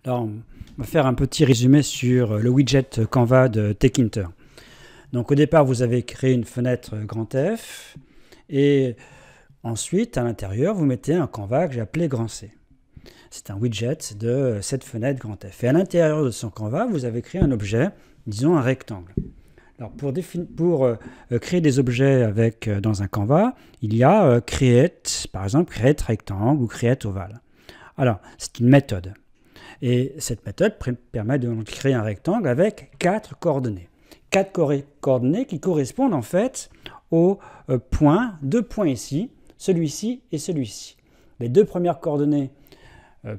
Alors, on va faire un petit résumé sur le widget Canva de Tkinter. Donc, au départ, vous avez créé une fenêtre grand F et ensuite, à l'intérieur, vous mettez un Canva que j'ai appelé grand C. C'est un widget de cette fenêtre grand F. Et à l'intérieur de son Canva, vous avez créé un objet, disons un rectangle. Alors, pour créer des objets dans un Canva, il y a create, par exemple, create rectangle ou create ovale. Alors, c'est une méthode. Et cette méthode permet de créer un rectangle avec 4 coordonnées. 4 coordonnées qui correspondent en fait aux points, 2 points ici, celui-ci et celui-ci. Les 2 premières coordonnées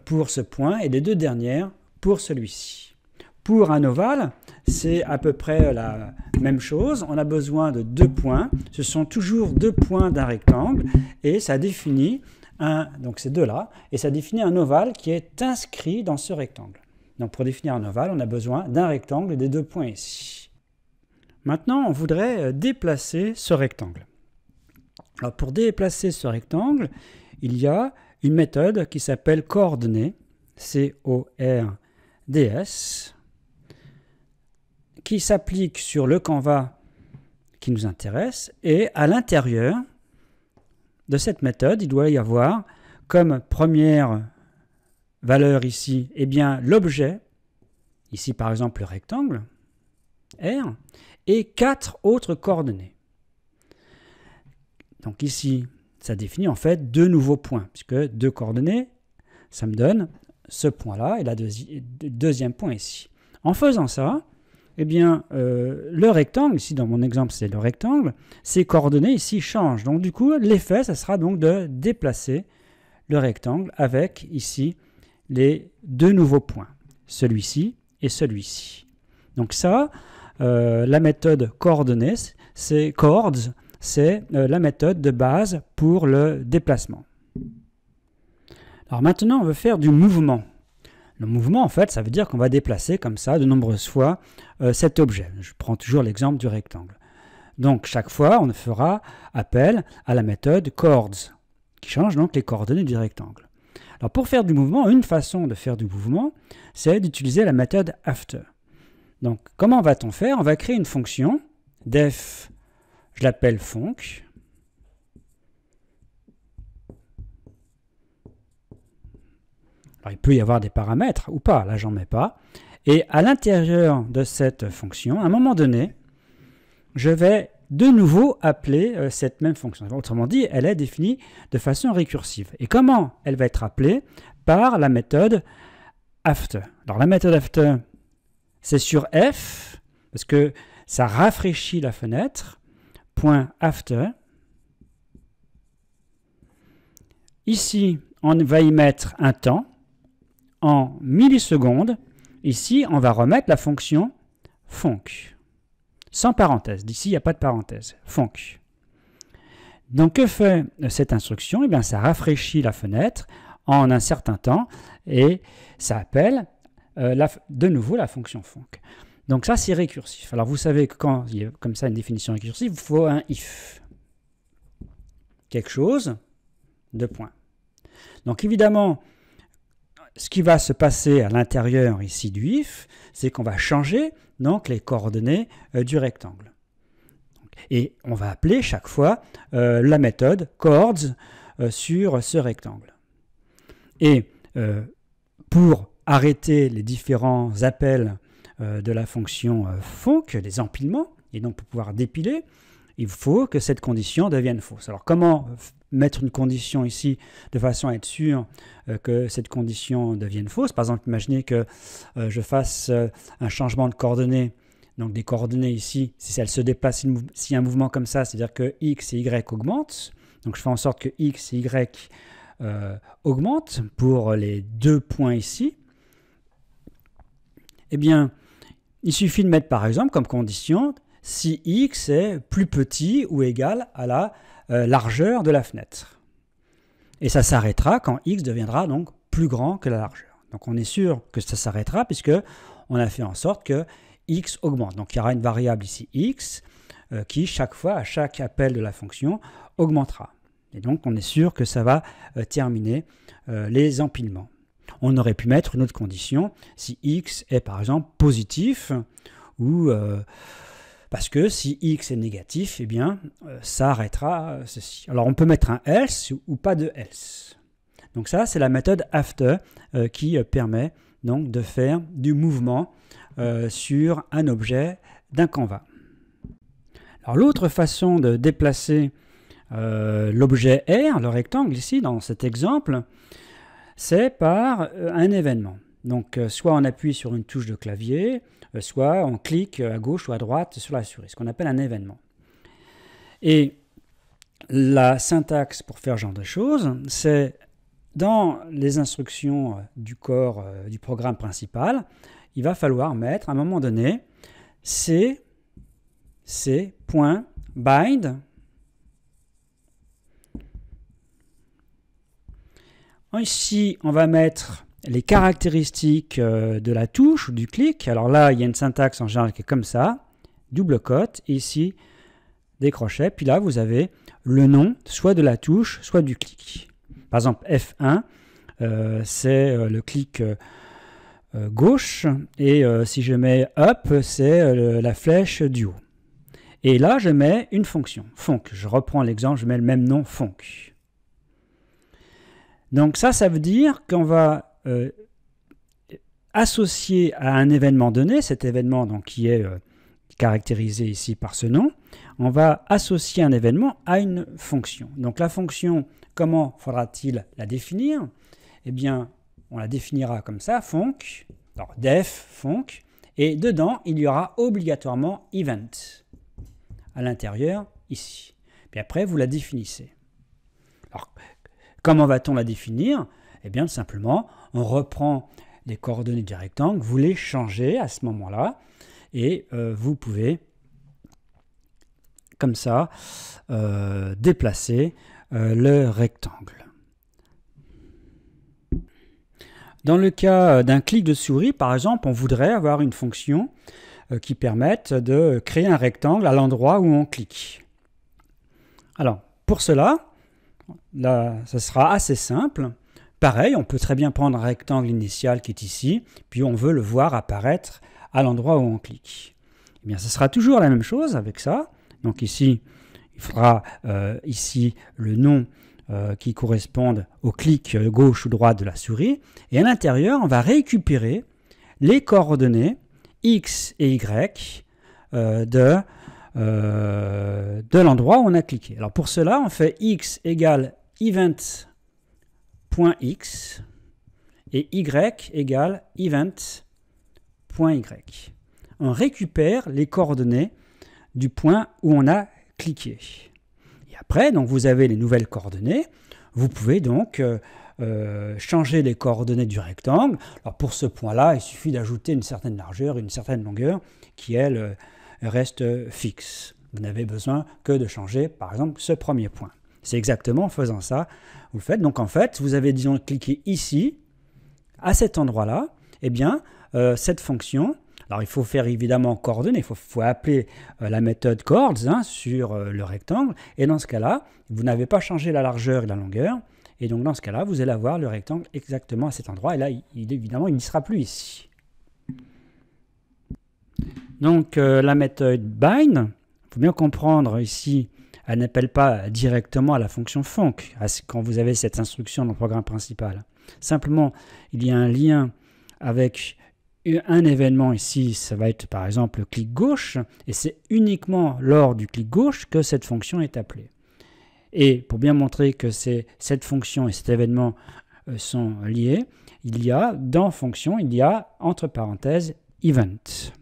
pour ce point et les 2 dernières pour celui-ci. Pour un ovale, c'est à peu près la même chose. On a besoin de 2 points. Ce sont toujours 2 points d'un rectangle et ça définit donc ces deux-là, et ça définit un ovale qui est inscrit dans ce rectangle. Donc pour définir un ovale, on a besoin d'un rectangle et des 2 points ici. Maintenant, on voudrait déplacer ce rectangle. Alors pour déplacer ce rectangle, il y a une méthode qui s'appelle coordonnées, C-O-R-D-S, qui s'applique sur le Canva qui nous intéresse, et à l'intérieur de cette méthode, il doit y avoir comme première valeur ici, eh bien l'objet, ici par exemple le rectangle, R, et 4 autres coordonnées. Donc ici, ça définit en fait 2 nouveaux points, puisque 2 coordonnées, ça me donne ce point-là et le deuxième point ici. En faisant ça, eh bien, le rectangle, ici dans mon exemple c'est le rectangle, ses coordonnées ici changent. Donc du coup, l'effet, ça sera donc de déplacer le rectangle avec ici les 2 nouveaux points, celui-ci et celui-ci. Donc ça, la méthode coordonnées, c'est coords, c'est la méthode de base pour le déplacement. Alors maintenant, on veut faire du mouvement. Le mouvement, en fait, ça veut dire qu'on va déplacer comme ça de nombreuses fois cet objet. Je prends toujours l'exemple du rectangle. Donc, chaque fois, on fera appel à la méthode coords, qui change donc les coordonnées du rectangle. Alors, pour faire du mouvement, une façon de faire du mouvement, c'est d'utiliser la méthode after. Donc, comment va-t-on faire? On va créer une fonction, def, je l'appelle func. Alors, il peut y avoir des paramètres ou pas, là j'en mets pas. Et à l'intérieur de cette fonction, à un moment donné, je vais de nouveau appeler cette même fonction. Autrement dit, elle est définie de façon récursive. Et comment elle va être appelée? Par la méthode after. Alors la méthode after, c'est sur F, parce que ça rafraîchit la fenêtre, point after. Ici, on va y mettre un temps en millisecondes. Ici, on va remettre la fonction func, sans parenthèse. D'ici, il n'y a pas de parenthèse. Func. Donc, que fait cette instruction? Eh bien, ça rafraîchit la fenêtre en un certain temps et ça appelle de nouveau la fonction func. Donc, ça, c'est récursif. Alors, vous savez que quand il y a comme ça une définition récursive, il faut un if. Quelque chose, 2 points. Donc, évidemment, ce qui va se passer à l'intérieur ici du if, c'est qu'on va changer donc les coordonnées du rectangle. Et on va appeler chaque fois la méthode coords sur ce rectangle. Et pour arrêter les différents appels de la fonction func, les empilements, et donc pour pouvoir dépiler, il faut que cette condition devienne fausse. Alors comment mettre une condition ici de façon à être sûr que cette condition devienne fausse? Par exemple, imaginez que je fasse un changement de coordonnées. Donc des coordonnées ici, si elles se déplacent, s'il y a un mouvement comme ça, c'est-à-dire que x et y augmentent. Donc je fais en sorte que x et y augmentent pour les 2 points ici. Eh bien, il suffit de mettre par exemple comme condition si x est plus petit ou égal à la largeur de la fenêtre. Et ça s'arrêtera quand x deviendra donc plus grand que la largeur. Donc on est sûr que ça s'arrêtera puisque on a fait en sorte que x augmente. Donc il y aura une variable ici x qui chaque fois, à chaque appel de la fonction, augmentera. Et donc on est sûr que ça va terminer les empilements. On aurait pu mettre une autre condition si x est par exemple positif ou parce que si x est négatif, eh bien ça arrêtera ceci. Alors on peut mettre un else ou pas de else. Donc ça c'est la méthode after qui permet donc de faire du mouvement sur un objet d'un canevas. Alors l'autre façon de déplacer l'objet R, le rectangle ici dans cet exemple, c'est par un événement. Donc soit on appuie sur une touche de clavier, soit on clique à gauche ou à droite sur la souris, ce qu'on appelle un événement. Et la syntaxe pour faire ce genre de choses, c'est dans les instructions du corps du programme principal, il va falloir mettre à un moment donné c.bind. Ici, on va mettre les caractéristiques de la touche ou du clic. Alors là, il y a une syntaxe en général qui est comme ça, double cote, et ici, des crochets. Puis là, vous avez le nom, soit de la touche, soit du clic. Par exemple, F1, c'est le clic gauche, et si je mets up, c'est la flèche du haut. Et là, je mets une fonction, func. Je reprends l'exemple, je mets le même nom, func. Donc ça veut dire qu'on va associer à un événement donné, cet événement donc, qui est caractérisé ici par ce nom, on va associer un événement à une fonction. Donc la fonction, comment faudra-t-il la définir? Eh bien, on la définira comme ça, func, alors def, func, et dedans, il y aura obligatoirement event à l'intérieur, ici. Puis après, vous la définissez. Alors, comment va-t-on la définir? Eh bien, simplement, on reprend les coordonnées du rectangle, vous les changez à ce moment-là, et vous pouvez, comme ça, déplacer le rectangle. Dans le cas d'un clic de souris, par exemple, on voudrait avoir une fonction qui permette de créer un rectangle à l'endroit où on clique. Alors, pour cela, là, ça sera assez simple. Pareil, on peut très bien prendre un rectangle initial qui est ici, puis on veut le voir apparaître à l'endroit où on clique. Eh bien, ce sera toujours la même chose avec ça. Donc ici, il faudra ici le nom qui corresponde au clic gauche ou droite de la souris. Et à l'intérieur, on va récupérer les coordonnées X et Y de l'endroit où on a cliqué. Alors pour cela, on fait X égale event.x et Y égale event.y. On récupère les coordonnées du point où on a cliqué. Et après, donc, vous avez les nouvelles coordonnées. Vous pouvez donc changer les coordonnées du rectangle. Alors pour ce point-là, il suffit d'ajouter une certaine largeur, une certaine longueur qui, elle, reste fixe. Vous n'avez besoin que de changer, par exemple, ce premier point. C'est exactement en faisant ça, vous le faites. Donc en fait, vous avez, disons, cliqué ici, à cet endroit-là, eh bien, cette fonction, alors il faut faire évidemment coordonnées, il faut appeler la méthode chords sur le rectangle, et dans ce cas-là, vous n'avez pas changé la largeur et la longueur, et donc dans ce cas-là, vous allez avoir le rectangle exactement à cet endroit, et là, évidemment, il n'y sera plus ici. Donc la méthode bind, il faut bien comprendre ici, elle n'appelle pas directement à la fonction func quand vous avez cette instruction dans le programme principal. Simplement, il y a un lien avec un événement ici, ça va être par exemple le clic gauche, et c'est uniquement lors du clic gauche que cette fonction est appelée. Et pour bien montrer que cette fonction et cet événement sont liés, il y a dans fonction, il y a entre parenthèses event.